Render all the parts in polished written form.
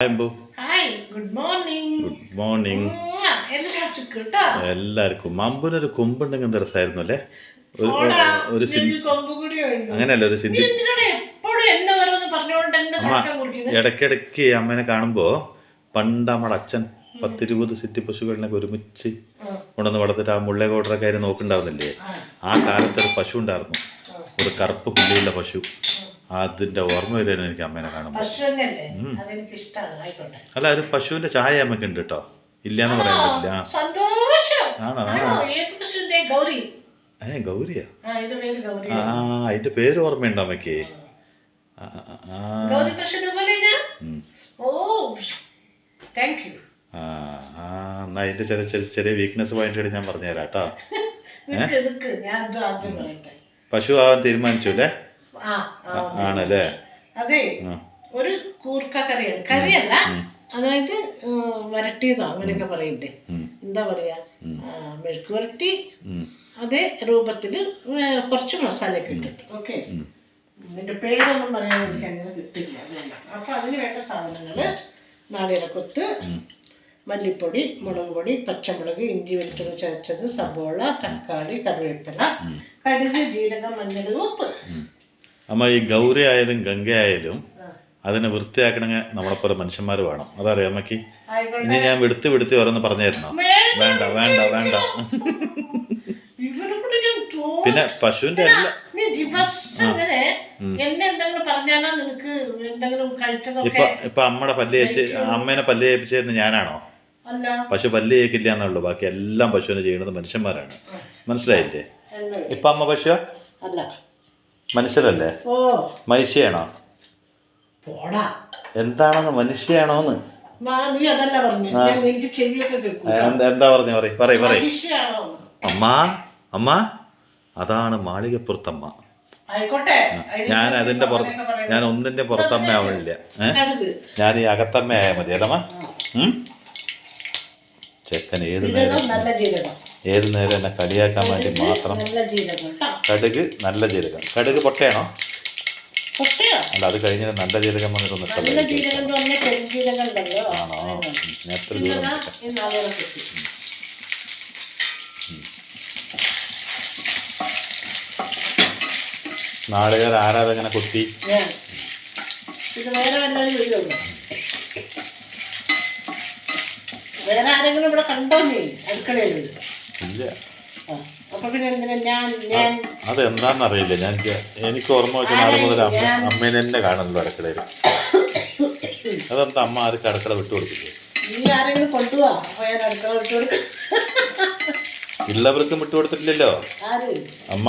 അമ്പു hi good morning. Good morning എല്ലാവർക്കും. അമ്പുനൊരു കൊമ്പുണ്ടെങ്കിൽ എന്ത് രസമായിരുന്നു അല്ലേ? ഒരു അങ്ങനെയല്ല, ഒരു സിന്ധി അമ്മ ഇടയ്ക്കിടയ്ക്ക് അമ്മേനെ കാണുമ്പോൾ പണ്ട് നമ്മുടെ അച്ഛൻ 10-20 സിറ്റി പശുക്കളിനൊക്കെ ഒരുമിച്ച് കൊണ്ടുവന്ന് വളർത്തിട്ട് ആ മുള്ളേകോട്ടറൊക്കെ ആയിരുന്നു നോക്കുന്നുണ്ടാവുന്നില്ലേ? ആ കാലത്ത് ഒരു പശു ഉണ്ടായിരുന്നു, ഒരു കറുപ്പ് പുള്ളിയുള്ള പശു. അതിന്റെ ഓർമ്മ വരുന്നു എനിക്ക് അമ്മേനെ കാണുമ്പോൾ. അല്ല, ഒരു പശുവിന്റെ ചായ അമ്മയ്ക്ക് ഉണ്ട് കേട്ടോ, ഇല്ലാന്ന് പറയാൻ പറ്റില്ല. ആണോ? ഗൗരിയാ? അതിന്റെ പേര് ഓർമ്മയുണ്ടോ അമ്മയ്ക്ക്? എന്നാ അതിന്റെ ചെറിയ വീക്ക്നെസ് പോയിന്റ് ഞാൻ പറഞ്ഞുതരാം കേട്ടോ. പശു ആവാൻ തീരുമാനിച്ചു അല്ലേ? ആണല്ലേ? അതെ, ഒരു കൂർക്ക കറിയാണ്, കറിയല്ല, അതായത് വരട്ടിയതോ അങ്ങനെയൊക്കെ പറയണ്ടേ, എന്താ പറയാ, മെഴുക്ക് വരട്ടി അതേ രൂപത്തില് കുറച്ച് മസാലയൊക്കെ ഇട്ടിട്ട്. ഓക്കെ, ഇതിന്റെ പേരൊന്നും പറയാൻ എനിക്ക് അങ്ങനെ കിട്ടില്ല. അപ്പൊ അതിന് വേണ്ട സാധനങ്ങള്: നാളികേരക്കൊത്ത്, മല്ലിപ്പൊടി, മുളക് പൊടി, പച്ചമുളക്, ഇഞ്ചി വെളുത്തുള്ളി ചതച്ചത്, സബോള, തക്കാളി, കറിവേപ്പില, കടുക്, ജീരകം, മഞ്ഞൾ, ഉപ്പ്. അമ്മ, ഈ ഗൗരി ആയാലും ഗംഗ ആയാലും അതിനെ വൃത്തിയാക്കണമെങ്കിൽ നമ്മളെപ്പോലെ മനുഷ്യന്മാർ വേണം. അതറിയാം അമ്മക്ക്? ഇനി ഞാൻ വിടുത്തി ഓരോന്ന് പറഞ്ഞായിരുന്നോ? വേണ്ട വേണ്ട വേണ്ട. പിന്നെ പശുവിന്റെ ഇപ്പൊ അമ്മയുടെ പല്ല് ചേച്ചി അമ്മേനെ പല്ല് ചേപ്പിച്ചായിരുന്നു ഞാനാണോ? പശു പല്ല് ചേക്കില്ല എന്നുള്ളൂ, ബാക്കി എല്ലാം പശുവിനെ ചെയ്യുന്നത് മനുഷ്യന്മാരാണ്. മനസ്സിലായില്ലേ? ഇപ്പൊ അമ്മ പശു മനുഷ്യരല്ലേ? മനുഷ്യയാണോ? എന്താണെന്ന്? മനുഷ്യയാണോന്ന്? എന്താ പറഞ്ഞു? പറയ്. അമ്മ അമ്മ അതാണ് മാളികപ്പുറത്തമ്മ. ഞാൻ അതിന്റെ പുറത്ത്, ഞാൻ ഒന്നിന്റെ പുറത്തമ്മ ആവണില്ല. ഞാൻ ഈ അകത്തമ്മ ആയാൽ മതി അല്ലമ്മ? ചെക്കൻ ഏത് നേരം എന്നെ കളിയാക്കാൻ വേണ്ടി മാത്രം. കടുക്, നല്ല ജീരകം. കടുക് പൊട്ടയാണോ? അല്ല, അത് കഴിഞ്ഞ നല്ല ജീരകം വന്നിട്ടൊന്നും ആണോ? എത്ര ദൂരം? നാളുകാർ ആരാധകനെ കുത്തി. വേറെ ആരെങ്കിലും ഇവിടെ കണ്ടോ നീ അടുക്കളയിൽ? ഇല്ല. അതെന്താന്നറിയില്ല. എനിക്ക് ഓർമ്മ വെച്ച നാളെ മുതൽ അമ്മേനെ തന്നെ കാണുന്നല്ലോ അടുക്കളയിൽ. അതെന്താ അമ്മ ആർക്ക് അടുക്കള വിട്ടുകൊടുക്കില്ലേ? ഉള്ളവർക്കും വിട്ടുകൊടുത്തിട്ടില്ലല്ലോ അമ്മ.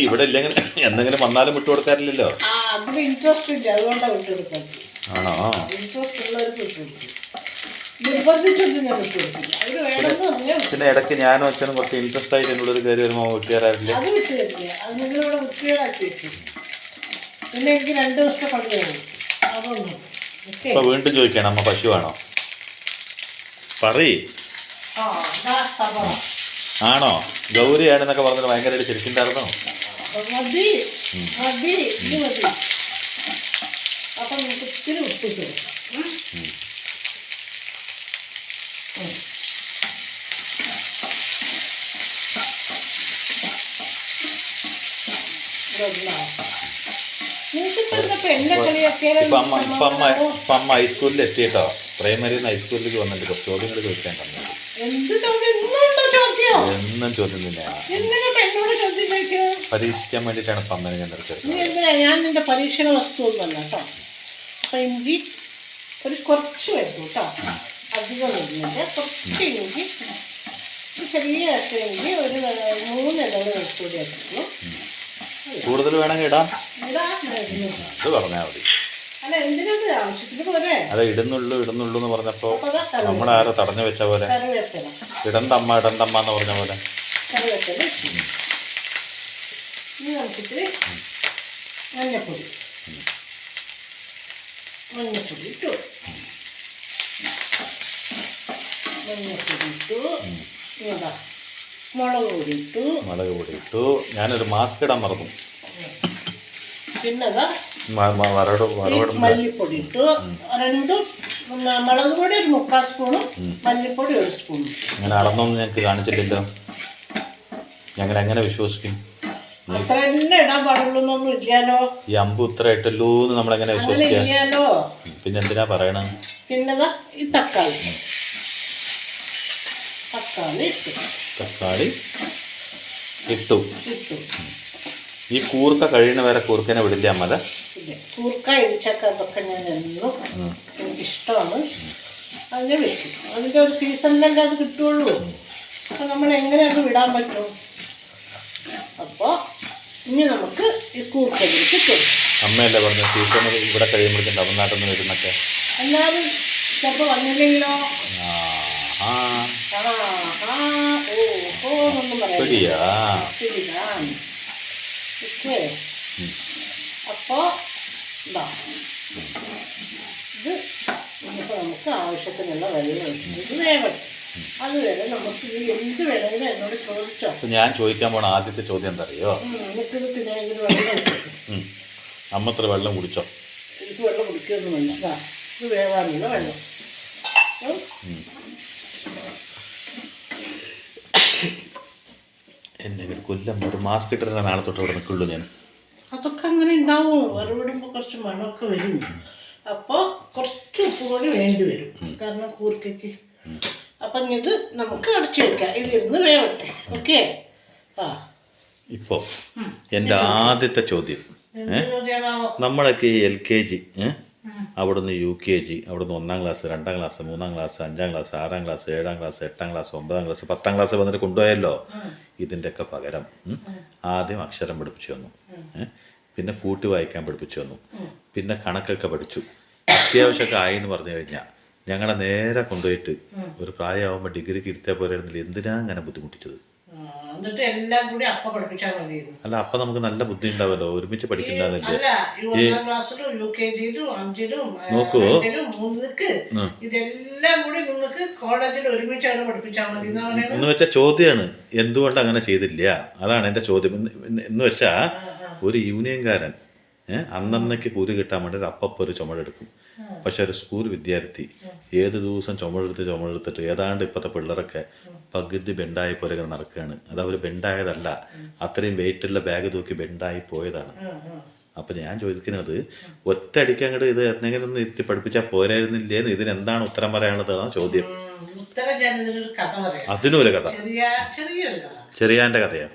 ഇവിടെ ഇല്ലെങ്കിൽ എന്തെങ്കിലും വന്നാലും വിട്ടുകൊടുക്കാറില്ലല്ലോ. ആണോ? പിന്നെ ഇടയ്ക്ക് ഞാനും അച്ഛനും കുറച്ച് ഇൻട്രസ്റ്റ് ആയിട്ട് എന്നുള്ളൊരു കയറി വരുമ്പോൾ വിട്ടുകയറാറില്ല. ഇപ്പൊ വീണ്ടും ചോദിക്കണം അമ്മ പശുവാണോ? പറയ്. ആണോ? ഗൗരിയാണെന്നൊക്കെ പറഞ്ഞിട്ട് ഭയങ്കരമായിട്ട് ശരിക്കുണ്ടായിരുന്നോ? അമ്മ ഹൈസ്കൂളിൽ എത്തിയിട്ടോ, പ്രൈമറിന്ന് ഹൈസ്കൂളിലേക്ക് വന്നിട്ട് കുറച്ച് ചോദ്യങ്ങൾ ചോദിക്കാൻ തന്നെ. എന്നും ചോദ്യം തന്നെയാണ്. പരീക്ഷിക്കാൻ വേണ്ടിയിട്ടാണ് ഇപ്പം അമ്മനെ ഞാൻ നിർത്തിയത്. ഞാൻ നിന്റെ പരീക്ഷണ വസ്തു ഒന്നല്ല കേട്ടോ. അപ്പം ഇഞ്ചി കുറച്ച് വരുന്നു കേട്ടോ, അധികം വരുന്നുണ്ട്. കുറച്ച് ഇഞ്ചി, ചെറിയ ഇഞ്ചി, ഒരു 3 ഇടങ്ങൾ വെച്ചുകൂടി ആക്കുന്നു. കൂടുതൽ വേണമെങ്കിൽ ഇടാം, ഇത് പറഞ്ഞാൽ മതി. അതെ, ഇടുന്നുള്ളൂ എന്ന് പറഞ്ഞപ്പോ നമ്മുടെ ആരോ തടഞ്ഞു വെച്ച പോലെ ഇടണ്ടമ്മ എന്ന് പറഞ്ഞ പോലെ. മഞ്ഞപ്പൊടി ഇട്ടു, മുളക് പൊടി ഇട്ടു. ഞാനൊരു മാസ്ക് ഇടാൻ മറന്നു. പിന്നെ മല്ലിപ്പൊടി ഇട്ടു, 2 മുളക് പൊടി ഒരു 3/4 സ്പൂണും മല്ലിപ്പൊടി 1 സ്പൂണും. അങ്ങനെ അളന്നൊന്നും ഞങ്ങൾക്ക് കാണിച്ചിട്ടില്ലോ, ഞങ്ങൾ എങ്ങനെ വിശ്വസിക്കും? അത്ര തന്നെ ഇടാൻ പാടുള്ളൂ എന്നൊന്നും ഇല്ലാലോ. ഈ അമ്പ് ഇത്ര ഇട്ടല്ലോ എന്ന് നമ്മളെങ്ങനെ വിശ്വസിക്കാം? ഇല്ലാലോ. പിന്നെ എന്തിനാ പറയണ? പിന്നെ ഈ തക്കാളി ഇട്ടു. ഈ കൂർക്ക കഴിയുന്ന വരെ കൂർക്കനെ വിടില്ല അമ്മ? കൂർക്ക ഇടിച്ചൊക്കെ അതൊക്കെ ഞാൻ എന്നും എനിക്കിഷ്ടമാണ്, അതിനെ വെക്കും. അതിൻ്റെ ഒരു സീസണിലല്ലേ അത് കിട്ടുള്ളൂ. അപ്പം നമ്മൾ എങ്ങനെയാണ് വിടാൻ പറ്റും? അപ്പോൾ ഇനി നമുക്ക് ഈ കൂർക്കയിലേക്ക് കിട്ടും. അമ്മയല്ലേ പറഞ്ഞു സീസൺ ഇവിടെ കഴിയുമ്പോഴേക്കും തമിഴ്നാട്ടിൽ നിന്ന് വരുന്നൊക്കെ. എന്നാലും ചിലപ്പോൾ വന്നില്ലെങ്കിലോ? ഓഹോന്നൊന്നും പറയാ. അപ്പോൾ ഇതാ ഇത് ഇനിയിപ്പോൾ നമുക്ക് ആവശ്യത്തിനുള്ള വെള്ളം ഒഴിച്ചിട്ട് വേവട്ടെ. അതുവരെ നമുക്ക് ഇത് എന്ത് വേണമെങ്കിലും എന്നോട് ചോദിച്ചോ. ഞാൻ ചോദിക്കാൻ പോണ ആദ്യത്തെ ചോദ്യം എന്താ അറിയോ? എനിക്കിത് പിന്നെ വെള്ളം അമ്മ ഇത്ര വെള്ളം കുടിച്ചോ? എനിക്ക് വെള്ളം കുടിക്കൊന്നുമില്ല. ഇത് വേവാനുള്ള വെള്ളം. എന്തെങ്കിലും കൊല്ലം ഒരു മാസ്ക് ഇട്ടിട്ട് നാളെ തൊട്ട് ഇവിടെ നിൽക്കുള്ളൂ ഞാൻ. അതൊക്കെ അങ്ങനെ ഉണ്ടാവും. വരവിടുമ്പോൾ കുറച്ച് മണമൊക്കെ വരും. അപ്പോൾ കുറച്ച് ഉപ്പ് കൂടി വേണ്ടി വരും, കാരണം കൂർക്കയ്ക്ക്. അപ്പം ഇത് നമുക്ക് അടച്ചു വെക്കാം, ഇതിരുന്ന് വേവട്ടെ. ഓക്കെ. ഇപ്പോൾ എൻ്റെ ആദ്യത്തെ ചോദ്യം, നമ്മളൊക്കെ LKG, അവിടുന്ന് UKG, അവിടുന്ന് 1ാം class, 2ാം class, 3ാം class, 5ാം class, 6ാം class, 7ാം class, 8ാം class, 9ാം class, 10ാം class വന്നിട്ട് കൊണ്ടുപോയല്ലോ. ഇതിൻ്റെയൊക്കെ പകരം ആദ്യം അക്ഷരം പഠിപ്പിച്ചു വന്നു, പിന്നെ കൂട്ടി വായിക്കാൻ പഠിപ്പിച്ചു വന്നു, പിന്നെ കണക്കൊക്കെ പഠിച്ചു. അത്യാവശ്യമൊക്കെ ആയി എന്ന് പറഞ്ഞു കഴിഞ്ഞാൽ ഞങ്ങളെ നേരെ കൊണ്ടുപോയിട്ട് ഒരു പ്രായമാകുമ്പോൾ ഡിഗ്രിക്ക് ഇരുത്തിയാൽ പോരായിരുന്നില്ല. എന്തിനാ അങ്ങനെ ബുദ്ധിമുട്ടിച്ചത്? അല്ല, അപ്പം നമുക്ക് നല്ല ബുദ്ധി ഉണ്ടാവല്ലോ, ഒരുമിച്ച് പഠിക്കണ്ടെന്നില്ലേ? നോക്കൂ, എന്ന് വെച്ചാൽ ചോദ്യമാണ് എന്തുകൊണ്ട് അങ്ങനെ ചെയ്തില്ല, അതാണ് എൻ്റെ ചോദ്യം. എന്ന് വെച്ചാൽ ഒരു യൂണിയൻകാരൻ അന്നന്നേക്ക് കൂലി കിട്ടാൻ വേണ്ടി അപ്പപ്പോൾ ഒരു ചുമടെടുക്കും. പക്ഷെ ഒരു സ്കൂൾ വിദ്യാർത്ഥി ഏത് ദിവസം ചുമടെടുത്തിട്ട് ഏതാണ്ട് ഇപ്പോഴത്തെ പിള്ളേരൊക്കെ പകുതി ബെൻഡായി പോലെ ഇങ്ങനെ നടക്കുകയാണ്. അത് അവർ ബെൻഡായതല്ല, അത്രയും വെയിറ്റുള്ള ബാഗ് തൂക്കി ബെൻഡായി പോയതാണ്. അപ്പം ഞാൻ ചോദിക്കുന്നത്, ഒറ്റയടിക്ക് അങ്ങോട്ട് ഇത് എന്തെങ്കിലും ഒന്ന് ഇരുത്തി പഠിപ്പിച്ചാൽ പോരായിരുന്നില്ലേന്ന്, ഇതിനെന്താണ് ഉത്തരം പറയാനുള്ളതാണ് ചോദ്യം. അതിനൊരു കഥ, ചെറിയാൻ്റെ കഥയാണ്.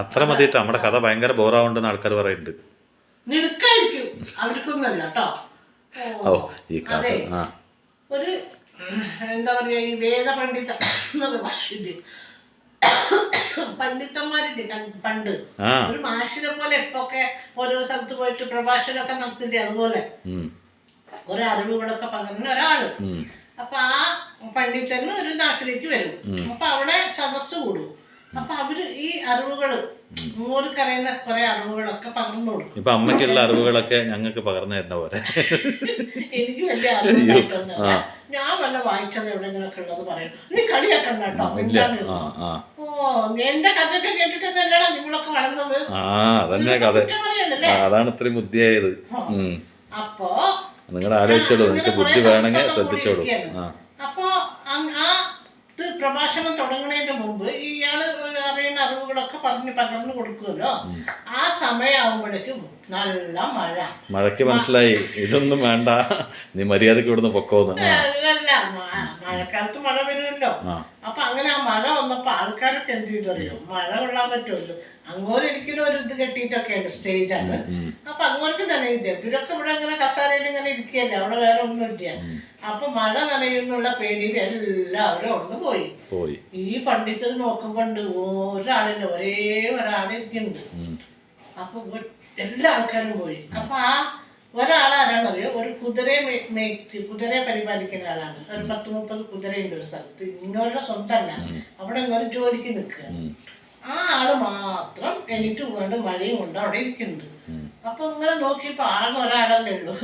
അത്ര മതിയിട്ട് നമ്മുടെ കഥ ഭയങ്കര ബോറാവുണ്ടെന്ന് ആൾക്കാർ പറയുന്നുണ്ട്. ഓ, ഈ കഥ ഒരു എന്താ പറയാ, ഈ വേദപണ്ഡിത പണ്ഡിതന്മാരില്ലേ പണ്ട്, ഒരു മാഷിനെ പോലെ ഇപ്പൊക്കെ ഓരോ സ്ഥലത്ത് പോയിട്ട് പ്രഭാഷണമൊക്കെ നടത്തില്ലേ, അതുപോലെ ഒരു അറിവുകളൊക്കെ പകർന്ന ഒരാള്. അപ്പൊ ആ പണ്ഡിതന് ഒരു നാട്ടിലേക്ക് വരും. അപ്പൊ അവിടെ സദസ്സ് കൂടും. അപ്പൊ അവര് ഈ അറിവുകള് മൂർക്കറിയുന്ന കുറെ അറിവുകളൊക്കെ പകർന്നു കൊടുക്കും. ഇപ്പൊ അമ്മയ്ക്കുള്ള അറിവുകളൊക്കെ ഞങ്ങൾക്ക് പകർന്നു തരുന്ന പോലെ. എനിക്ക് വലിയ അറിവുണ്ടായിട്ടൊന്നും, ഞാൻ വല്ല വായിച്ചത് എവിടെയെങ്കിലൊക്കെ ഉള്ളത് പറയും. നീ കളിയാക്കണ്ട കേട്ടോ. ഓ, എന്റെ കഥയൊക്കെ കേട്ടിട്ടല്ലടാ നിങ്ങളൊക്കെ വളർന്നത്. അതന്നെ കഥ, അതാണ് ഇത്രയും ബുദ്ധിയായത്. അപ്പോ നിങ്ങൾ ആലോചിച്ചോളൂ, നിങ്ങൾക്ക് ബുദ്ധി വേണമെങ്കിൽ ശ്രദ്ധിച്ചോളൂ. അപ്പോ ആ പ്രഭാഷണം തുടങ്ങുന്നതിന്റെ മുമ്പ് ഇയാള് അറിയുന്ന അറിവുകളൊക്കെ പകർന്നു കൊടുക്കുമല്ലോ. ആ സമയമാകുമ്പോഴേക്കും നല്ല മഴ. മഴയ്ക്ക് മനസ്സിലായി ഇതൊന്നും വേണ്ട, നീ മര്യാദക്ക് ഇവിടുന്ന് പൊക്കോന്ന്. അതല്ല, മഴക്കാലത്ത് മഴ വരുമല്ലോ. അപ്പൊ അങ്ങനെ ആ മഴ വന്നപ്പോ ആൾക്കാരൊക്കെ എന്ത് ചെയ്തറിയോ, മഴ കൊള്ളാൻ പറ്റുമല്ലോ, അങ്ങോരിക്കലും ഒരു ഇത് കെട്ടിയിട്ടൊക്കെയാണ്, സ്റ്റേജാണ്. അപ്പൊ അങ്ങോട്ട് നനയില്ല. ഇവരൊക്കെ ഇവിടെ ഇങ്ങനെ കസാരയിൽ ഇങ്ങനെ ഇരിക്കുകയല്ലേ, അവിടെ വേറെ ഒന്നും ഇല്ല. അപ്പൊ മഴ നനയുന്നുള്ള പേടിയിൽ എല്ലാവരും ഒന്ന് പോയി. ഈ പണ്ഡിതർ നോക്കുമ്പോണ്ട് ഒരാളില്ല, ഒരേ ഒരാളിരിക്കുന്നുണ്ട്. അപ്പൊ എല്ലാ ആൾക്കാരും പോയി. അപ്പൊ ആ ഒരാളാരാണെന്നറിയോ, ഒരു കുതിരയെ പരിപാലിക്കുന്ന ആളാണ്. ഒരു 10-30 കുതിരയുണ്ട് ഒരു സ്ഥലത്ത്, ഇങ്ങോട്ട് സ്വന്തമല്ല, അവിടെ ഇങ്ങോട്ട് ജോലിക്ക് നിൽക്കുക. ആ ആള് മാത്രം എനിക്ക് കൊണ്ട് മഴയും കൊണ്ട് അവിടെ ഇരിക്കുന്നുണ്ട്. അപ്പൊ ഇങ്ങനെ നോക്കിയപ്പോ ആകെ ഒരാളല്ലേ ഉള്ളൂ.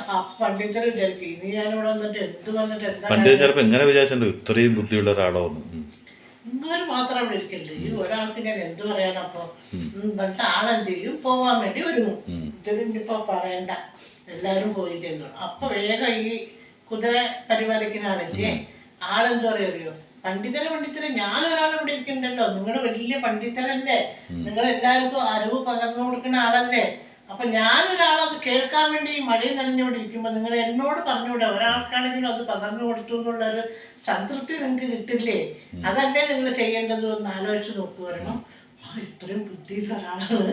ആ പണ്ഡിതർ വിചാരിക്കും ഇനി ഞാനിവിടെ വന്നിട്ട് എന്ത് വന്നിട്ട് എന്താ, പണ്ഡിതൻ ചിലപ്പോ എങ്ങനെ വിചാരിച്ചിട്ടുണ്ട് ഇത്രയും ബുദ്ധിയുള്ള ഒരാളോ. ഇവർ മാത്രം അവിടെ ഇരിക്കരുത്. ഈ ഒരാൾക്ക് ഞാൻ എന്ത് പറയാനപ്പോ ഇവിടുത്തെ ആളെന്ത് ചെയ്യും, പോവാൻ വേണ്ടി ഒരുങ്ങും. ഇതിനിപ്പോ പറയണ്ട, എല്ലാവരും പോയില്ലെന്നു. അപ്പൊ വേഗം ഈ കുതിര പരിപാലിക്കുന്ന ആളില്ലേ, ആളെന്ത് പറയോ, പണ്ഡിതരെ ഞാൻ ഒരാൾ ഇവിടെ ഇരിക്കുന്നുണ്ടല്ലോ, നിങ്ങൾ വലിയ പണ്ഡിതരല്ലേ, നിങ്ങൾ എല്ലാവർക്കും അറിവ് പകർന്നു കൊടുക്കുന്ന ആളല്ലേ, അപ്പൊ ഞാനൊരാളത് കേൾക്കാൻ വേണ്ടി ഈ മഴയിൽ നനഞ്ഞുകൊണ്ടിരിക്കുമ്പോൾ നിങ്ങൾ എന്നോട് പറഞ്ഞുകൂടെ, ഒരാൾക്കാണെങ്കിലും അത് പകർന്നു കൊടുത്തു എന്നുള്ളൊരു സംതൃപ്തി നിങ്ങൾക്ക് കിട്ടില്ലേ, അതല്ലേ നിങ്ങൾ ചെയ്യേണ്ടത് എന്ന് ആലോചിച്ച് നോക്കുവായിരുന്നു. ഇത്രയും ബുദ്ധിയുള്ള ഒരാളാണ്,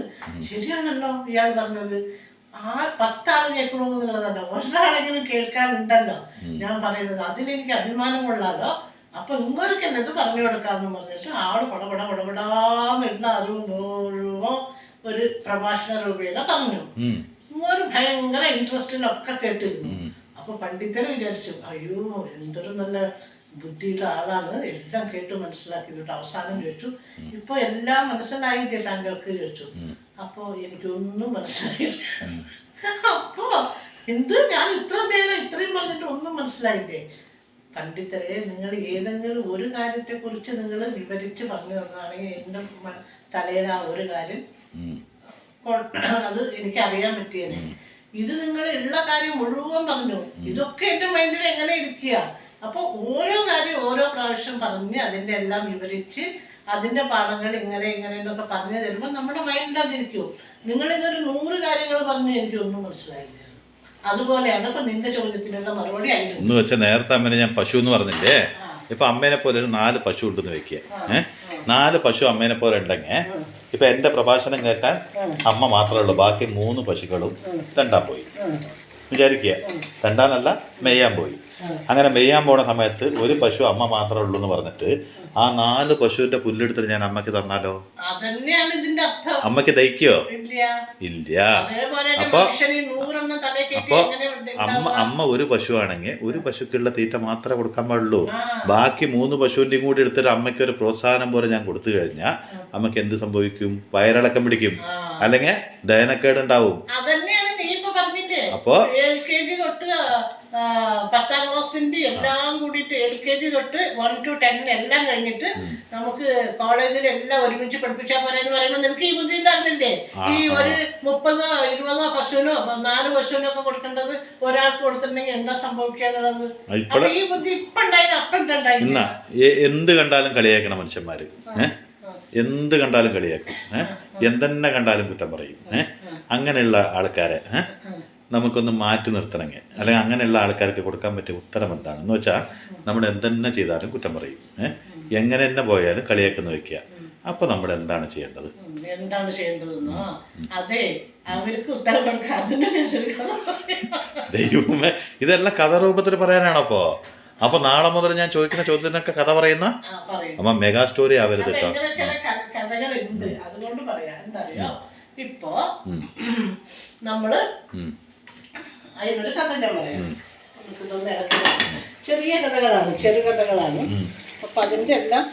ശരിയാണല്ലോ ഇയാൾ പറഞ്ഞത്. 10 ആൾ കേൾക്കണമെന്നുള്ളതല്ല, ഒരാളെങ്കിലും കേൾക്കാനുണ്ടല്ലോ ഞാൻ പറയുന്നത്, അതിലെനിക്ക് അഭിമാനം കൊള്ളാലോ. അപ്പൊ ഇങ്ങോട്ട് എന്നത് പറഞ്ഞു കൊടുക്കാന്ന് പറഞ്ഞിട്ട് ആള് പടപെടാന്നിരുന്ന അറിവ് മുഴുവൻ ഒരു പ്രഭാഷണ രൂപേണ പറഞ്ഞു. ഒരു ഭയങ്കര ഇൻട്രസ്റ്റിലൊക്കെ കേട്ടിരുന്നു. അപ്പൊ പണ്ഡിതര് വിചാരിച്ചു, അയ്യോ എന്തൊരു നല്ല ബുദ്ധിയുള്ള ആളാണ്, എല്ലാം കേട്ട് മനസ്സിലാക്കിയിട്ട് അവസാനം ചോദിച്ചു, ഇപ്പൊ എല്ലാം മനസ്സിലായില്ലേ താങ്കൾക്ക് ചോദിച്ചു. അപ്പൊ എനിക്കൊന്നും മനസ്സിലായില്ല. അപ്പൊ എന്ത് ഞാൻ ഇത്ര നേരം ഇത്രയും പറഞ്ഞിട്ട് ഒന്നും മനസ്സിലായില്ലേ? പണ്ഡിതരെ, നിങ്ങൾ ഏതെങ്കിലും ഒരു കാര്യത്തെക്കുറിച്ച് നിങ്ങൾ വിവരിച്ച് പറഞ്ഞു തന്നാണെങ്കിൽ എൻ്റെ തലയിൽ ആ ഒരു കാര്യം അത് എനിക്കറിയാൻ പറ്റിയേനെ. ഇത് നിങ്ങൾ ഉള്ള കാര്യം മുഴുവൻ പറഞ്ഞു, ഇതൊക്കെ എൻ്റെ മൈൻഡിൽ എങ്ങനെ ഇരിക്കുക. അപ്പോൾ ഓരോ കാര്യം ഓരോ പ്രാവശ്യം പറഞ്ഞ് അതിൻ്റെ എല്ലാം വിവരിച്ച് അതിൻ്റെ പാഠങ്ങൾ ഇങ്ങനെ എന്നൊക്കെ പറഞ്ഞു തരുമ്പോൾ നമ്മുടെ മൈൻഡിൽ അതിരിക്കും. നിങ്ങളിതൊരു 100 കാര്യങ്ങൾ പറഞ്ഞ് എനിക്കൊന്നും മനസ്സിലായില്ല. അതുപോലെയാണ് ഇപ്പൊ നിന്റെ ചോദ്യത്തിനുള്ള മറുപടി ആയിരുന്നു. ഒന്ന് വെച്ചാൽ നേരത്തെ അമ്മേനെ ഞാൻ പശു എന്ന് പറഞ്ഞില്ലേ, ഇപ്പൊ അമ്മേനെ പോലെ ഒരു 4 പശു ഉണ്ടെന്ന് വെക്കുക. 4 പശു അമ്മേനെ പോലെ ഉണ്ടെങ്കിൽ ഇപ്പൊ എന്റെ പ്രഭാഷണം കേൾക്കാൻ അമ്മ മാത്രമേ ഉള്ളൂ, ബാക്കി 3 പശുക്കളും തെണ്ടാൻ പോയി വിചാരിക്കുക. തെണ്ടാനല്ല, മെയ്യാൻ പോയി. അങ്ങനെ മെയ്യാൻ പോണ സമയത്ത് ഒരു പശു അമ്മ മാത്രമേ ഉള്ളൂ എന്ന് പറഞ്ഞിട്ട് ആ 4 പശുവിന്റെ പുല്ലെടുത്തിട്ട് ഞാൻ അമ്മക്ക് തന്നാലോ? അമ്മക്ക് ദഹിക്കോ? ഇല്ല. അപ്പൊ അമ്മ ഒരു പശു ആണെങ്കിൽ ഒരു പശുക്കുള്ള തീറ്റ മാത്രമേ കൊടുക്കാൻ പാടുള്ളൂ. ബാക്കി 3 പശുവിന്റെയും കൂടി എടുത്തിട്ട് അമ്മയ്ക്ക് ഒരു പ്രോത്സാഹനം പോലെ ഞാൻ കൊടുത്തു കഴിഞ്ഞാൽ അമ്മക്ക് എന്ത് സംഭവിക്കും? വയറിളക്കം പിടിക്കും, അല്ലെങ്കിൽ ദഹനക്കേടുണ്ടാവും. അപ്പോ LKG തൊട്ട് 10ാം ക്ലാസിന്റെ എല്ലാം കൂടിയിട്ട് LKG തൊട്ട് 1 to 10 എല്ലാം കഴിഞ്ഞിട്ട് നമുക്ക് കോളേജിൽ എല്ലാം ഒരുമിച്ച് പഠിപ്പിച്ചാൽ പോരെ എന്ന് പറയുമ്പോൾ നിനക്ക് ഈ ബുദ്ധി ഉണ്ടായിരുന്നില്ലേ? ഈ ഒരു 30 20 പശുവിനോ 4 പശുവിനോ ഒക്കെ കൊടുക്കേണ്ടത് ഒരാൾക്ക് കൊടുത്തിട്ടുണ്ടെങ്കിൽ എന്താ സംഭവിക്കുക എന്നുള്ളത്. ഈ ബുദ്ധി ഇപ്പൊ ഉണ്ടായത് അപ്പം ഉണ്ടായില്ല. എന്ത് കണ്ടാലും കളിയാക്കണം മനുഷ്യന്മാര്, എന്ത് കണ്ടാലും കളിയാക്കും, എന്തെന്നെ കണ്ടാലും കുറ്റം പറയും. അങ്ങനെയുള്ള ആൾക്കാരെ നമുക്കൊന്ന് മാറ്റി നിർത്തണമെങ്കിൽ, അല്ലെങ്കിൽ അങ്ങനെയുള്ള ആൾക്കാർക്ക് കൊടുക്കാൻ പറ്റിയ ഉത്തരം എന്താണെന്ന് വെച്ചാൽ നമ്മൾ എന്തെന്നെ ചെയ്താലും കുറ്റം പറയും, എങ്ങനെ തന്നെ പോയാലും കളിയാക്കുന്ന വെക്കുക. അപ്പൊ നമ്മൾ എന്താണ് ചെയ്യേണ്ടത്? ദൈവമേ, ഇതെല്ലാം കഥാരൂപത്തിൽ പറയാനാണോ? അപ്പൊ നാളെ മുതൽ ഞാൻ ചോദിക്കുന്ന ചോദ്യത്തിനൊക്കെ കഥ പറയുന്ന അമ്മ മെഗാ സ്റ്റോറി ആവരുത് കേട്ടോ. കഥകളുണ്ട്, അതുകൊണ്ട് പറയാം. എന്താ ഇപ്പോ നമ്മള് അതിനൊരു കഥ ഞാൻ പറയാം. ചെറിയ കഥകളാണ്, ചെറുകഥകളാണ്. അപ്പൊ അതിന്റെ എല്ലാം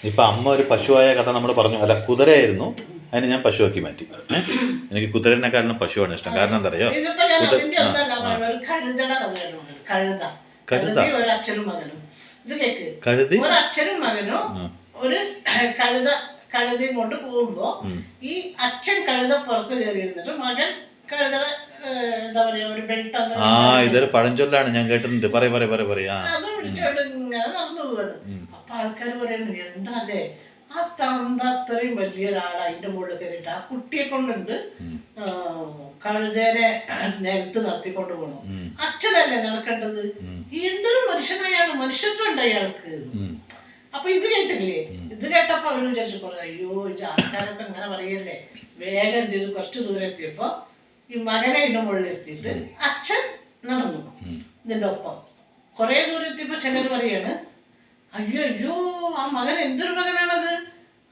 ഇപ്പൊ അമ്മ ഒരു പശുവായ കഥ നമ്മൾ പറഞ്ഞു, അല്ല കുതിരയായിരുന്നു, അതിന് ഞാൻ പശുവാക്കി മാറ്റി. എനിക്ക് കുതിരനെക്കാളും പശുവാണ് ഇഷ്ടം. കാരണം എന്താ അറിയോ? കഴുതി ഒരു അച്ഛനും മകനും ഒരു കഴുതയും കൊണ്ട് പോകുമ്പോ ഈ അച്ഛൻ കഴുത പുറത്ത് കയറിയിരുന്നിട്ട് മകൻ കഴുത എന്താ പറയാ ഒരു ബെൽറ്റ് ഇതൊരു പഴഞ്ചൊല്ലാണ്, ഞാൻ കേട്ടിട്ടുണ്ട്. അത് പിടിച്ചോണ്ട് ഇങ്ങനെ നടന്നു പോവാണ്. അപ്പൊ ആൾക്കാർ പറയുന്നു, എന്താ അല്ലേ ആ തന്ത അത്രയും വലിയൊരാള് അതിന്റെ മുകളിൽ കയറിയിട്ട് ആ കുട്ടിയെ കൊണ്ടുണ്ട് കഴുതേനെ നിലത്ത് നിർത്തിക്കൊണ്ട് പോകണം. അച്ഛനല്ലേ നടക്കേണ്ടത്? എന്തൊരു മനുഷ്യനായാണ്, മനുഷ്യത്വം ഉണ്ട് അയാൾക്ക്. അപ്പൊ ഇത് കേട്ടില്ലേ? ഇത് കേട്ടപ്പോ അവര് വിചാരിച്ചു, അയ്യോ ഇത് ആൾക്കാരൊക്കെ ഇങ്ങനെ പറയല്ലേ. വേഗം എന്ത് ചെയ്തു, കുറച്ച് ദൂരം എത്തിയപ്പോ ഈ മകനെ ഇതിന്റെ മുകളിൽ എത്തിയിട്ട് അച്ഛൻ നടന്നു ഇതിന്റെ ഒപ്പം. കുറെ ദൂരം എത്തിയപ്പോ ചിലർ പറയാണ്, അയ്യോ ആ മകൻ എന്തൊരു മകനാണത്,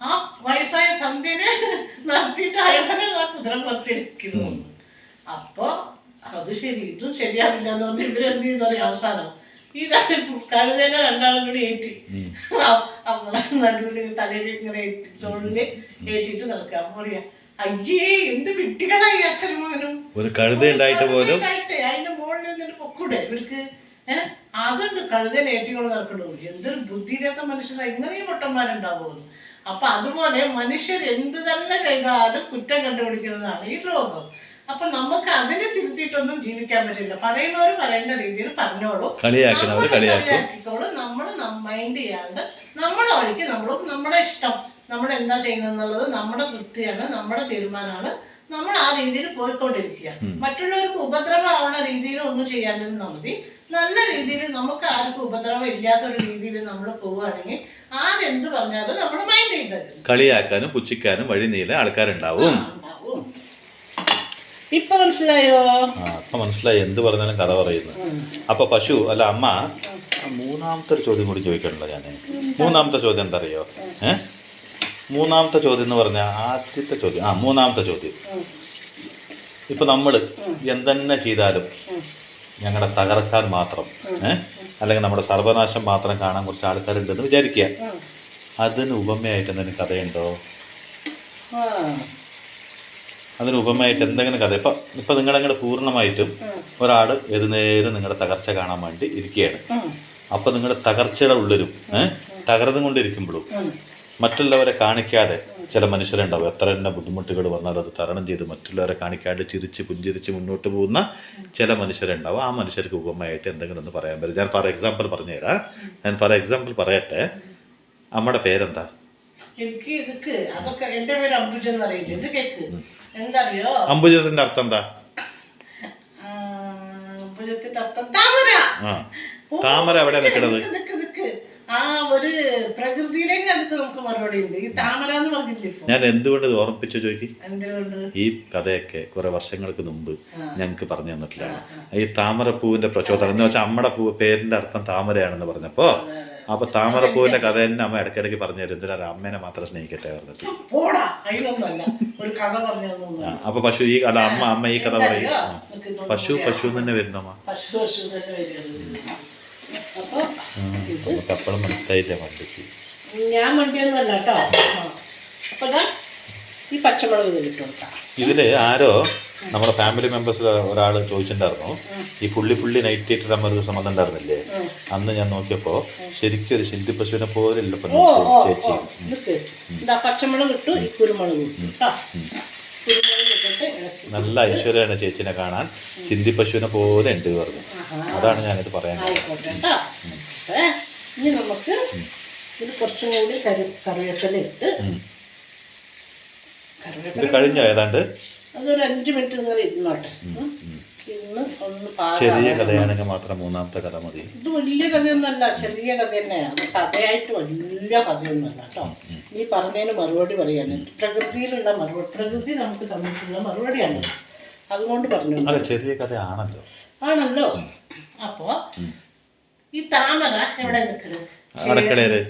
ആ വയസ്സായ തന്തിനെ നിർത്തിയിട്ട് അയവനെ ആ കുതിര പുറത്തിരിക്കുന്നു. അപ്പൊ അത് ശരി, ഇതും ശരിയാവില്ല എന്ന് പറഞ്ഞ് ഇവരെന്ത് ചെയ്തു പറയും, അവസാനം ഈ കഴുതേനെ രണ്ടാളും കൂടി ഏറ്റി നമ്മളെ നടുവില് തലയിൽ ഇങ്ങനെ തോളില് ഏറ്റിട്ട് നടക്കുക. അപ്പൊ പറയാ, അയ്യേ എന്ത് വിട്ടികളായി അച്ഛനും മകനും. ഒരു കഴുത ഉണ്ടായിട്ട് പോലും അതിന്റെ മുകളിൽ എന്നിട്ട് പൊക്കൂടെ ഇവർക്ക്? അതുണ്ട് കഴുതനെ ഏറ്റിക്കൊണ്ട് നടക്കണു. എന്തൊരു ബുദ്ധിയില്ലാത്ത മനുഷ്യരാ, ഇങ്ങനെയും പൊട്ടന്മാരുണ്ടാവുമെന്ന്. അപ്പൊ അതുപോലെ മനുഷ്യർ എന്ത് തന്നെ ചെയ്താലും കുറ്റം കണ്ടുപിടിക്കുന്നതാണ് ഈ ലോകം. അപ്പൊ നമുക്ക് അതിനെ തിരുത്തിയിട്ടൊന്നും ജീവിക്കാൻ പറ്റില്ല. പറയുന്നവര് പറയേണ്ട രീതിയിൽ പറഞ്ഞോളൂ, കളിയാക്കിക്കോളൂ. നമ്മൾ മൈൻഡ് ചെയ്യാണ്ട് നമ്മുടെ വഴിക്ക് നമ്മളും നമ്മുടെ ഇഷ്ടം, നമ്മൾ എന്താ ചെയ്യുന്നത് നമ്മുടെ തൃപ്തിയാണ്, നമ്മുടെ തീരുമാനമാണ്. നമ്മൾ ആ രീതിയിൽ പോയിക്കൊണ്ടിരിക്കുക. മറ്റുള്ളവർക്ക് ഉപദ്രവമാവുന്ന രീതിയിൽ ഒന്നും ചെയ്യാതിരുന്നാൽ മതി. നല്ല രീതിയിൽ നമുക്ക് ആർക്കും ഉപദ്രവം ഇല്ലാത്തൊരു രീതിയിൽ നമ്മൾ പോവുകയാണെങ്കിൽ ആരെന്ത് പറഞ്ഞാലും നമ്മൾ മൈൻഡ് ചെയ്തത്. കളിയാക്കാനും പുച്ഛിക്കാനും വഴി നീളെ ആൾക്കാരുണ്ടാവും. ഇപ്പൊ മനസ്സിലായോ? അപ്പൊ മനസ്സിലായി. എന്ത് പറഞ്ഞാലും കഥ പറയുന്നു. അപ്പൊ പശു അല്ല അമ്മ, മൂന്നാമത്തെ ഒരു ചോദ്യം കൂടി ചോദിക്കണല്ലോ ഞാൻ. മൂന്നാമത്തെ ചോദ്യം എന്താ അറിയോ? മൂന്നാമത്തെ ചോദ്യം എന്ന് പറഞ്ഞാൽ ആദ്യത്തെ ചോദ്യം, മൂന്നാമത്തെ ചോദ്യം, ഇപ്പൊ നമ്മൾ എന്തെന്നെ ചെയ്താലും ഞങ്ങളുടെ തകർക്കാൻ മാത്രം അല്ലെങ്കിൽ നമ്മുടെ സർവനാശം മാത്രം കാണാൻ കുറച്ച് ആൾക്കാരുണ്ടെന്ന് വിചാരിക്കുക. അതിന് ഉപമയായിട്ട് എന്തെങ്കിലും കഥയുണ്ടോ? അതിന് ഉപമയായിട്ട് എന്തെങ്കിലും കഥ? ഇപ്പൊ നിങ്ങളങ്ങനെ പൂർണ്ണമായിട്ടും ഒരാൾ ഏത് നേരം നിങ്ങളുടെ തകർച്ച കാണാൻ വേണ്ടി ഇരിക്കുകയാണ്. അപ്പൊ നിങ്ങളുടെ തകർച്ചയുടെ ഉള്ളിലും തകർന്നു കൊണ്ടിരിക്കുമ്പോഴും മറ്റുള്ളവരെ കാണിക്കാതെ ചില മനുഷ്യരുണ്ടാവും. എത്ര തന്നെ ബുദ്ധിമുട്ടുകൾ വന്നാലും അത് തരണം ചെയ്ത് മറ്റുള്ളവരെ കാണിക്കാണ്ട് ചിരിച്ച് പുഞ്ചിരിച്ച് മുന്നോട്ട് പോകുന്ന ചില മനുഷ്യരുണ്ടാവും. ആ മനുഷ്യർക്ക് ഉപമയായിട്ട് എന്തെങ്കിലും ഒന്ന് പറയാൻ പറ്റും? ഞാൻ ഫോർ എക്സാമ്പിൾ പറഞ്ഞുതരാം. പറയട്ടെ. അമ്മയുടെ പേരെന്താ? എനിക്ക് അതൊക്കെ എന്റെ പേര് അംബുജെന്ന് അറിയില്ല. ഇത് കേക്ക് എന്തറിയോ? അംബുജത്തിന്റെ അർത്ഥം എന്താ? അംബുജത്തിന്റെ അർത്ഥം താമര. താമര എവിടെ നിൽക്കുന്നത്? ആ ഒരു പ്രകൃതിയിലെ അതൊക്കെ നമുക്ക് മറുപടി ഉണ്ട്. ഈ താമര എന്ന് പറഞ്ഞില്ലേ? ഞാൻ എന്തുകൊണ്ട് ഇത് ഓർമ്മിപ്പിച്ചു ചോദിക്കും? എന്തുകൊണ്ട്? ഈ കഥയൊക്കെ കുറെ വർഷങ്ങൾക്ക് മുമ്പ് ഞങ്ങൾക്ക് പറഞ്ഞു തന്നിട്ടില്ലാണ്. ഈ താമരപ്പൂവിന്റെ പ്രചോദനം എന്ന് വെച്ചാൽ അമ്മയുടെ പേരിന്റെ അർത്ഥം താമരയാണെന്ന് പറഞ്ഞപ്പോ അപ്പൊ താമരപ്പൂവിന്റെ കഥ തന്നെ അമ്മ ഇടയ്ക്കിടയ്ക്ക് പറഞ്ഞു തരും. എന്തിനാ അമ്മേനെ മാത്രം സ്നേഹിക്കട്ടെ പറഞ്ഞിട്ട്. അപ്പൊ പശു ഈ അല്ല അമ്മ ഈ കഥ പറയും. പശു തന്നെ വരുന്നമ്മ. നമുക്ക് അപ്പോഴും മനസ്സിലായില്ലേ വണ്ടിക്ക്? ഞാൻ വണ്ടിയൊന്നുമല്ല കേട്ടോ. അപ്പൊ ഈ പച്ചമുളക് ഇതിലിട്ട് കൊടുക്കാം. ഇതില് ആരോ നമ്മുടെ ഫാമിലി മെമ്പേഴ്സിൽ ഒരാൾ ചോദിച്ചിട്ടുണ്ടായിരുന്നു, ഈ പുള്ളി നൈറ്റ് ഇട്ടിട്ട് നമ്മൾ ഒരു സംബന്ധം ഉണ്ടായിരുന്നില്ലേ? അന്ന് ഞാൻ നോക്കിയപ്പോ ശരിക്കും ഒരു ശില്പി പശുവിനെ പോലെ ചേച്ചി. പച്ചമുളക് ഇട്ടു, കുരുമുളക് നല്ല ഐശ്വര്യമാണ് ചേച്ചിനെ കാണാൻ. സിന്ധി പശുവിനെ പോലെ ഉണ്ട് പറഞ്ഞു. അതാണ് ഞാനിത് പറയാൻ. ഇനി നമുക്ക് ഇത് കുറച്ചും കൂടി കറിവേപ്പില ഇട്ട്. ഇത് കഴിഞ്ഞോ ഏതാണ്ട്? അതൊരു 5 മിനിറ്റ് ഇങ്ങനെ ഇരുന്നോട്ടെ. ഇന്ന് ഒന്ന് ചെറിയ കഥയാണെങ്കിൽ മാത്രം മൂന്നാമത്തെ കഥ മതി. ഇത് വലിയ കഥയൊന്നുമല്ല, ചെറിയ കഥ തന്നെയാണ്. കഥയായിട്ട് വലിയ കഥയൊന്നുമല്ല കേട്ടോ. നീ പറഞ്ഞതിന് മറുപടി പറയാണ്. പ്രകൃതിയിലുള്ള മറുപടി, പ്രകൃതി നമുക്ക് തന്നിട്ടുള്ള മറുപടിയാണ്. അതുകൊണ്ട് പറഞ്ഞു. ചെറിയ കഥ ആണല്ലോ. അപ്പോ ഈ താമര എവിടെ നിൽക്കുന്നത്? അടുക്കളയില്.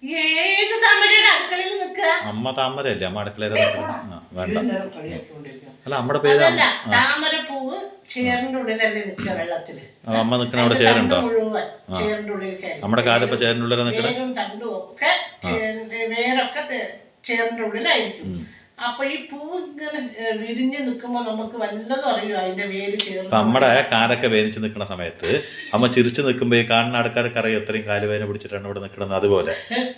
ഏത് താമരയുടെ അടുക്കളയിൽ നിൽക്കുക? അമ്മ താമരയല്ലേ? അമ്മ അടുക്കളയിൽ വേണ്ട. അല്ല അമ്മയുടെ പേര് താമരപ്പൂവ് ചേറിന്റെ ഉള്ളിലല്ലേ നിൽക്കുക? വെള്ളത്തില് അമ്മ നിൽക്കണ അവിടെ ചേരുണ്ടോ? മുഴുവൻ ചേറിന്റെ ഉള്ളിൽ നമ്മുടെ കാലപ്പ ചേരിന്റെ ഉള്ളിൽ നിൽക്കണേ. തണ്ടും ഒക്കെ വേരൊക്കെ ചേറിന്റെ ഉള്ളിലായിരിക്കും. അപ്പൊ ഈ പൂവ് ഇങ്ങനെ വിരിഞ്ഞ് നിൽക്കുമ്പോ നമുക്ക് വല്ലതും അറിയോ അതിന്റെ വേര് ചേർന്ന്? നമ്മുടെ കാലൊക്കെ വേനിച്ച് നിൽക്കുന്ന സമയത്ത് അമ്മ ചിരിച്ചു നിൽക്കുമ്പോ ഈ കാണുന്ന ആൾക്കാർക്ക് അറിയാം എത്രയും കാലുവേന പിടിച്ചിട്ടാണ് ഇവിടെ നിൽക്കുന്നത്. അതുപോലെ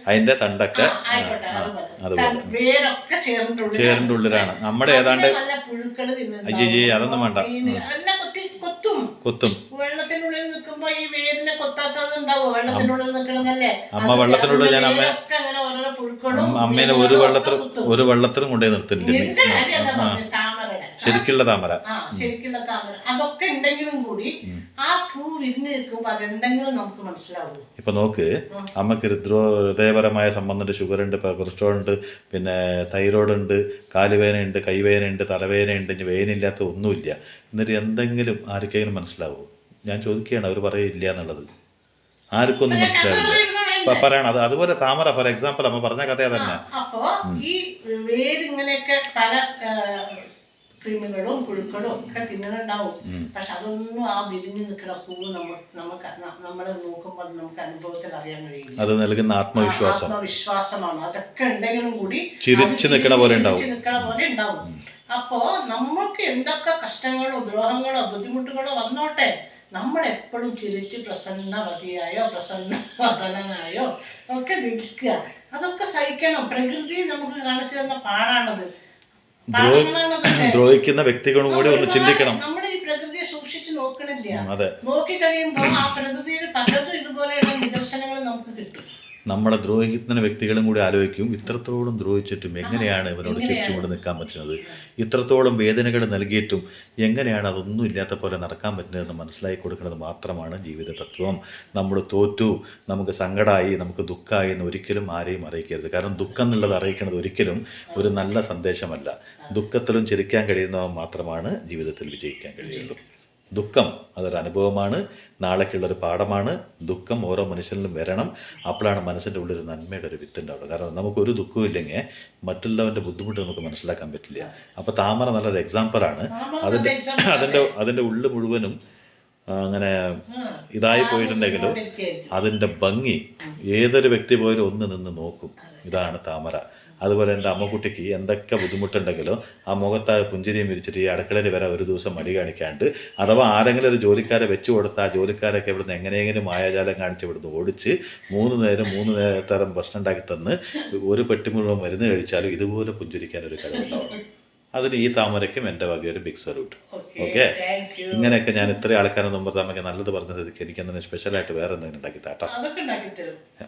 അതിന്റെ തണ്ടൊക്കെ വേരൊക്കെ ചേറിന്റെ ഉള്ളിലാണ്. നമ്മുടെ ഏതാണ്ട് അയ്യേ അതൊന്നും വേണ്ട. കൊത്തും കൊത്തും വെള്ളത്തിനുള്ളിൽ നിൽക്കുമ്പോ ഈ വേരിനെ കൊത്താത്തത് ഉണ്ടാവോ? വെള്ളത്തിനുള്ളിൽ നിൽക്കണമെന്നല്ലേ? അമ്മ വെള്ളത്തിനുള്ളിൽ ഞാൻ അമ്മേനെ ഒരു വെള്ളത്തിലും കൊണ്ടുപോയി നിർത്തില്ല. ശരിക്കുള്ള താമര. ശരിക്കുള്ള താമര അതൊക്കെ ഉണ്ടെങ്കിലും കൂടി ആ പൂ വിരിഞ്ഞ് നിൽക്കുമ്പോ അതെന്തെങ്കിലും നമുക്ക് മനസ്സിലാവും. ഇപ്പൊ നോക്ക്, അമ്മക്ക് ഹൃദയപരമായ സംബന്ധമുണ്ട്, ഷുഗർ ഉണ്ട്, കൊളസ്ട്രോൾ ഉണ്ട്, പിന്നെ തൈറോയ്ഡ് ഉണ്ട്, കാലുവേദനയുണ്ട്, കൈവേദനയുണ്ട്, തലവേദനയുണ്ട്, ഇനി വേദനയില്ലാത്ത ഒന്നുമില്ല. എന്നിട്ട് എന്തെങ്കിലും ആർക്കെങ്കിലും മനസ്സിലാവും? ഞാൻ ചോദിക്കുകയാണ്. അവർ പറയില്ല എന്നുള്ളത് ആർക്കും ഒന്നും മനസ്സിലാവില്ല. പറയണം അത്. അതുപോലെ താമര ഫോർ എക്സാമ്പിൾ അമ്മ പറഞ്ഞ കഥ തന്നെ. അപ്പോ ഈ വേരിങ്ങനെയൊക്കെ പല ക്രിമികളും പുഴുക്കളും ഒക്കെ തിന്നുന്നുണ്ടാവും. പക്ഷെ അതൊന്നും ആ വിരിഞ്ഞു നിൽക്കുന്ന പൂവ് നമ്മളെ നോക്കുമ്പോൾ നമുക്ക് അനുഭവത്തിൽ അറിയാൻ കഴിയും. അത് നൽകുന്ന ആത്മവിശ്വാസമാണ്. അതൊക്കെ ഉണ്ടെങ്കിലും കൂടി ചിരിച്ചു നിൽക്കണ പോലെ ഉണ്ടാവും. അപ്പോ നമുക്ക് എന്തൊക്കെ കഷ്ടങ്ങളോ ദ്രോഹങ്ങളോ ബുദ്ധിമുട്ടുകളോ വന്നോട്ടെ, നമ്മളെപ്പോഴും ചിരിച്ച് പ്രസന്നവതിയായോ പ്രസന്നവസനായോ ഒക്കെ നിൽക്കുക. അതൊക്കെ സഹിക്കണം. പ്രകൃതി നമുക്ക് കാണിച്ചു തന്ന പാടാണത്. ദ്രോഹിക്കുന്ന വ്യക്തികളും കൂടി ഒന്ന് ചിന്തിക്കണം. നമ്മൾ ഈ പ്രകൃതിയെ സൂക്ഷിച്ച് നോക്കണില്ല. നോക്കി കഴിയുമ്പോൾ ആ പ്രകൃതിയിൽ പലതും ഇതുപോലെയുള്ള നിദർശനങ്ങൾ നമുക്ക് കിട്ടും. നമ്മളെ ദ്രോഹിക്കുന്ന വ്യക്തികളും കൂടി ആലോചിക്കും, ഇത്രത്തോളം ദ്രോഹിച്ചിട്ടും എങ്ങനെയാണ് ഇവനോട് ചിരിച്ചുകൊണ്ട് നിൽക്കാൻ പറ്റുന്നത്, ഇത്രത്തോളം വേദനകൾ നൽകിയിട്ടും എങ്ങനെയാണ് അതൊന്നും ഇല്ലാത്ത പോലെ നടക്കാൻ പറ്റുന്നതെന്ന് മനസ്സിലാക്കി കൊടുക്കുന്നത് മാത്രമാണ് ജീവിത തത്വം. നമ്മൾ തോറ്റു, നമുക്ക് സങ്കടമായി, നമുക്ക് ദുഃഖമായി എന്ന് ഒരിക്കലും ആരെയും അറിയിക്കരുത്. കാരണം ദുഃഖം എന്നുള്ളത് അറിയിക്കുന്നത് ഒരിക്കലും ഒരു നല്ല സന്ദേശമല്ല. ദുഃഖത്തിലും ചിരിക്കാൻ കഴിയുന്നവൻ മാത്രമാണ് ജീവിതത്തിൽ വിജയിക്കാൻ കഴിയുള്ളൂ. ദുഃഖം അതൊരു അനുഭവമാണ്, നാളേക്കുള്ളൊരു പാഠമാണ്. ദുഃഖം ഓരോ മനുഷ്യനിലും വരണം. അപ്പോഴാണ് മനസ്സിൻ്റെ ഉള്ളിൽ ഒരു നന്മയുടെ ഒരു വിത്ത് ഉണ്ടാവുക. കാരണം നമുക്കൊരു ദുഃഖവും ഇല്ലെങ്കിൽ മറ്റുള്ളവൻ്റെ ബുദ്ധിമുട്ട് നമുക്ക് മനസ്സിലാക്കാൻ പറ്റില്ല. അപ്പോൾ താമര നല്ലൊരു എക്സാമ്പിളാണ്. അതിൻ്റെ ഉള്ളിൽ മുഴുവനും അങ്ങനെ ഇതായി പോയിട്ടുണ്ടെങ്കിലും അതിൻ്റെ ഭംഗി ഏതൊരു വ്യക്തി പോയാലും ഒന്ന് നിന്ന് നോക്കും. ഇതാണ് താമര. അതുപോലെ എൻ്റെ അമ്മക്കുട്ടിക്ക് എന്തൊക്കെ ബുദ്ധിമുട്ടുണ്ടെങ്കിലോ ആ മുഖത്ത് പുഞ്ചിരിയും വിരിച്ചിട്ട് ഈ അടുക്കളയിൽ വരെ ഒരു ദിവസം മടി കാണിക്കാണ്ട്, അഥവാ ആരെങ്കിലും ഒരു ജോലിക്കാരെ വെച്ച് കൊടുത്താൽ ആ ജോലിക്കാരൊക്കെ ഇവിടുന്ന് എങ്ങനെയെങ്കിലും മായാജാലം കാണിച്ച് ഇവിടുന്ന് ഓടിച്ച് 3 തരം ഭക്ഷണം ഉണ്ടാക്കി തന്ന് ഒരു പെട്ടി മുഴുവൻ മരുന്ന് കഴിച്ചാലും ഇതുപോലെ പുഞ്ചിരിക്കാൻ ഒരു കഴിവുണ്ടാവണം. അതിന് ഈ താമരയ്ക്കും എൻ്റെ വകയൊരു ബിഗ് സല്യൂട്ട്. ഓക്കെ, ഇങ്ങനെയൊക്കെ ഞാൻ ഇത്രയും ആൾക്കാരെ മുമ്പ് നമുക്ക് നല്ലത് പറഞ്ഞത് എനിക്ക് എന്തെങ്കിലും സ്പെഷ്യലായിട്ട് വേറെ എന്തെങ്കിലും ഉണ്ടാക്കി താട്ടാ.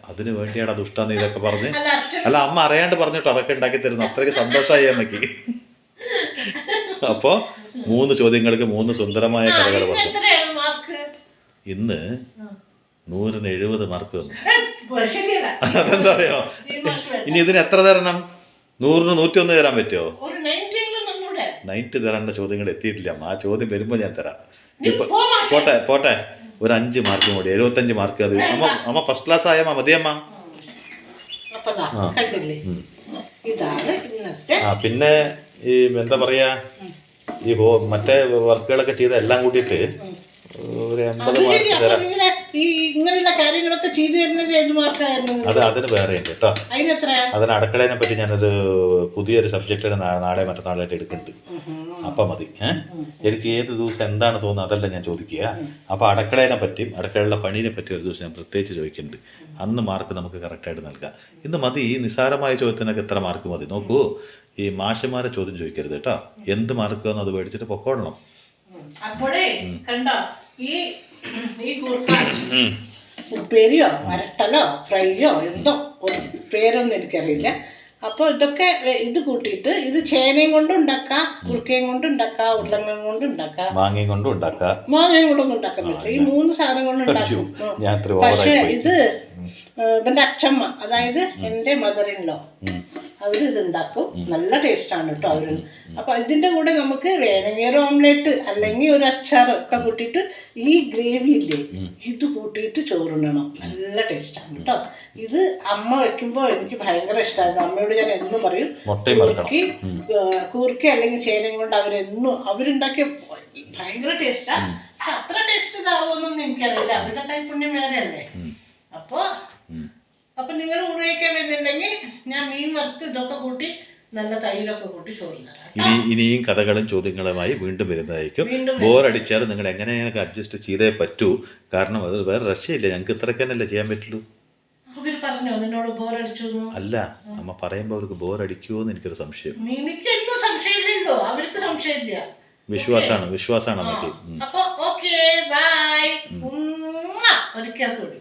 അതിന് വേണ്ടിയാണ് അത് ഇഷ്ടമെന്ന് ഇതൊക്കെ പറഞ്ഞ്, അല്ല അമ്മ അറിയാണ്ട് പറഞ്ഞിട്ടോ അതൊക്കെ ഉണ്ടാക്കി തരുന്നു. അത്രയ്ക്ക് സന്തോഷമായി അമ്മയ്ക്ക്. അപ്പോൾ 3 ചോദ്യങ്ങൾക്ക് 3 സുന്ദരമായ കഥകൾ പറഞ്ഞു. ഇന്ന് 100-ന് 70 മാർക്ക് വന്നു. അതെന്താ അറിയോ, ഇനി ഇതിന് എത്ര തരണം? 100-ന് 101 തരാൻ പറ്റുമോ? 90 തരേണ്ട ചോദ്യങ്ങൾ എത്തിയിട്ടില്ല. ആ ചോദ്യം വരുമ്പോൾ ഞാൻ തരാം. ഇപ്പൊ പോട്ടെ ഒരു 5 മാർക്ക് കൂടി, 75 മാർക്ക്. അത് അമ്മ ഫസ്റ്റ് ക്ലാസ് ആയ മതിയമ്മ. പിന്നെ ഈ എന്താ പറയാ, ഈ മറ്റേ വർക്കുകളൊക്കെ ചെയ്ത എല്ലാം കൂട്ടിയിട്ട് ഒരു 80 മാർക്ക് തരാം. ഇങ്ങനെയുള്ള കാര്യങ്ങളൊക്കെ ചെയ്തു തരുന്നത് ഏത് മാർക്കായിരുന്നു? അതിന് വേറെ ഉണ്ട് കേട്ടോ. അതിന് അടുക്കളേനെ പറ്റി ഞാനൊരു പുതിയൊരു സബ്ജക്റ്റ് നാളെ മറ്റന്നാളായിട്ട് എടുക്കുന്നുണ്ട്. അപ്പം മതി. എനിക്ക് ഏത് ദിവസം എന്താണ് തോന്നുന്നത് അതല്ല ഞാൻ ചോദിക്കുക. അപ്പോൾ അടുക്കളേനെ പറ്റിയും അടുക്കളയിലെ പണീനെ പറ്റിയും ഒരു ദിവസം ഞാൻ പ്രത്യേകിച്ച് ചോദിക്കുന്നുണ്ട്. അന്ന് മാർക്ക് നമുക്ക് കറക്റ്റായിട്ട് നൽകാം. ഇന്ന് മതി. ഈ നിസ്സാരമായ ചോദ്യത്തിനൊക്കെ എത്ര മാർക്ക് മതി നോക്കൂ. ഈ മാഷന്മാരെ ചോദ്യം ചോദിക്കരുത് കേട്ടോ. എന്ത് മാർക്ക് വന്നു അത് മേടിച്ചിട്ട് പൊക്കോളണം. അപ്പോഴേ കണ്ടോ, ഈ ഉപ്പേരിയോ വരട്ടലോ ഫ്രൈയോ എന്തോ പേരൊന്നും എനിക്കറിയില്ല. അപ്പോൾ ഇതൊക്കെ ഇത് കൂട്ടിയിട്ട് ഇത് ചേനയും കൊണ്ടും ഉണ്ടാക്കാം, കുറുക്കയും കൊണ്ടും ഉണ്ടാക്കാം, ഉരുളങ്ങയും കൊണ്ടും ഉണ്ടാക്കാം, മാങ്ങയും കൊണ്ടും ഉണ്ടാക്കാൻ പറ്റില്ല. ഈ 3 സാധനം കൊണ്ട് ഉണ്ടാക്കും. പക്ഷേ ഇത് ഇവന്റെ അച്ഛമ്മ, അതായത് എൻ്റെ മദറിൻലോ, അവരിത് ഉണ്ടാക്കും. നല്ല ടേസ്റ്റാണ് കേട്ടോ അവര്. അപ്പൊ ഇതിന്റെ കൂടെ നമുക്ക് വേണമെങ്കിൽ ഒരു ഓംലെറ്റ് അല്ലെങ്കിൽ ഒരു അച്ചാർ ഒക്കെ കൂട്ടിയിട്ട് ഈ ഗ്രേവി ഇല്ലേ ഇത് കൂട്ടിയിട്ട് ചോറുണ്ണണം. നല്ല ടേസ്റ്റാണ് കേട്ടോ. ഇത് അമ്മ വെക്കുമ്പോൾ എനിക്ക് ഭയങ്കര ഇഷ്ടമായിരുന്നു. അമ്മയോട് ഞാൻ എന്നും പറയും കൂർക്ക അല്ലെങ്കിൽ ചേനയും കൊണ്ട് അവരുണ്ടാക്കിയ ഭയങ്കര ടേസ്റ്റാ. പക്ഷെ അത്ര ടേസ്റ്റ് ഇതാവുമെന്നൊന്നും എനിക്കറിയില്ല. അവരുടെ കൈപ്പുണ്യം വേറെ അല്ലേ. അപ്പൊ നിങ്ങൾ ഊണൊക്കെ വരുന്നുണ്ടെങ്കിൽ ഞാൻ മീൻ വറുത്ത് ഇതൊക്കെ കൂട്ടി നല്ല തൈരൊക്കെ കൂട്ടി ചോറ് തരാം. ഇനിയും കഥകളും ചോദ്യങ്ങളുമായി വീണ്ടും വരുന്നതായിരിക്കും. ബോറടിച്ചാൽ നിങ്ങൾ എങ്ങനെയൊക്കെ അഡ്ജസ്റ്റ് ചെയ്തേ പറ്റൂ. കാരണം അത് വേറെ രക്ഷയില്ല. ഞങ്ങൾക്ക് ഇത്രയ്ക്ക് തന്നെയല്ലേ ചെയ്യാൻ പറ്റുള്ളൂ. അവര് പറഞ്ഞോ നിന്നോട് ബോറടിച്ചു? അല്ല, അമ്മ പറയുമ്പോൾ അവർക്ക് ബോറടിക്കുമോ എന്ന് എനിക്കൊരു സംശയം. എനിക്കൊന്നും സംശയമില്ലല്ലോ, അവർക്ക് സംശയമില്ല. വിശ്വാസമാണ് അമ്മയ്ക്ക്. അപ്പൊ ഓക്കെ ബൈ. ഒരിക്കൽ കൂടി